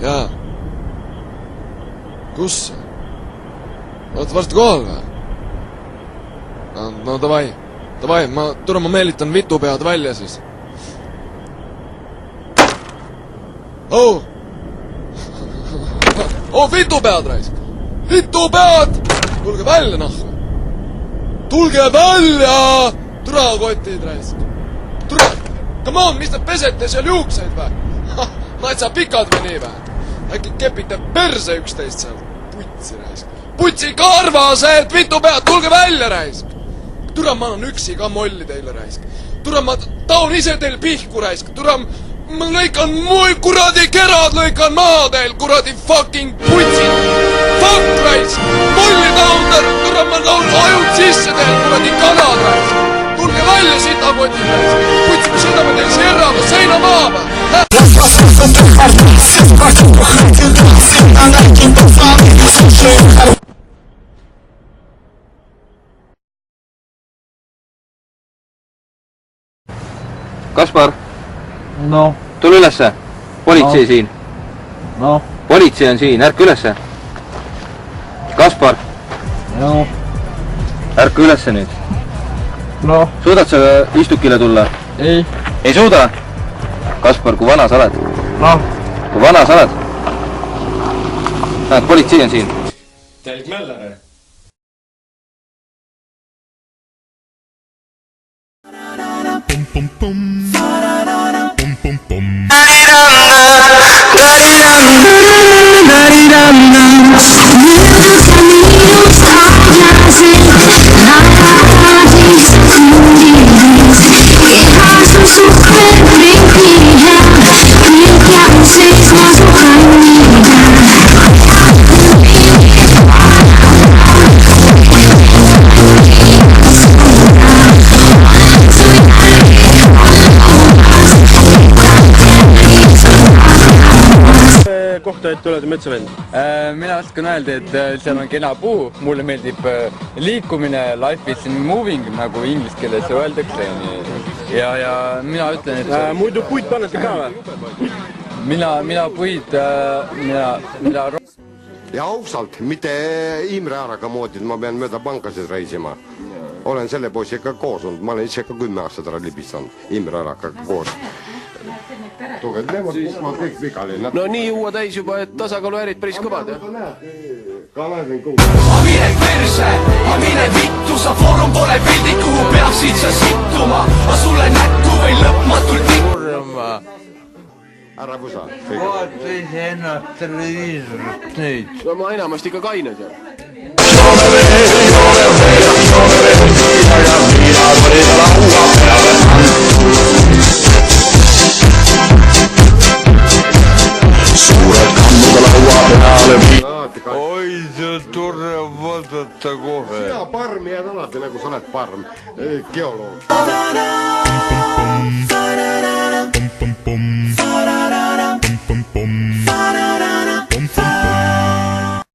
Jaa. Kus? Oled varsti kohal või? No davai. Davai, ma meelitan vitupead välja siis. Oh! Oh, vitupead raisk! Vitupead! Tulge välja, nahku! Tulge välja! Türakotid raisk! Türa! Come on, mis te pesete seal juukseid või? Natsa pikad või nii või? Äkki kepite perse üksteist seal? Putsi raisk! Putsi karvased! Vitupead! Tulge välja raisk! Türa, ma annan üksi ka molli teile raisk! Türa, ma taun ise teil pihku raisk! Türa, ma lõikan kuradi kerad, lõikan maha teil, kuradi fucking putsid! Fuck raisk! Molli taun teil! Türa, ma taun ajud sisse teil, kuradi kanad raisk! Tulge välja sitakotid raisk! Puts, me sõidame teil Sierraga seina maa või? Kaspar? No. Tule ülesse. Politsei siin. No. Politsei on siin. Ärka ülesse. Kaspar. No. Ärka ülesse nüüd. No. Suudad sa istukile tulla? Ei. Ei suuda? Kaspar, kui vana sa oled? No. Kui vana sa oled? Näed, politsei on siin. Telg Möller. Pum pum pum. Pum pum pum. Kohta, et oled metsavend? Mina oskan öelda, et seal on kena puu, mulle meeldib liikumine, life is moving, nagu inglise keeles öeldakse. Ja mina ütlen, et... Muidu puid pannete ka või? Mina puid, mina... Ja ausalt, mitte Imre Araga moodi, et ma pean mööda pankasid reisima. Olen selle poisiga koos olnud, ma olen ise ka 10 aastat ära libistanud Imre Araga koos. Tuged leevad kukvad kõik vigale. No nii juua täis juba, et tasakaalu ärid päris kõvad, jah? Ma mine perse, ma mine vittu, sa foorum pole pildi, kuhu peaksid sa sittuma. Ma sulle näkku või lõpmatult Kurma. Ära pusa. Vaata ise ennast televiisorist nüüd. No ma enamasti ikka kained, jah. Oi, see on tore vaadata kohe. Sina parm jääd alati, nagu sa oled parm. Geoloog. Pum pum pum.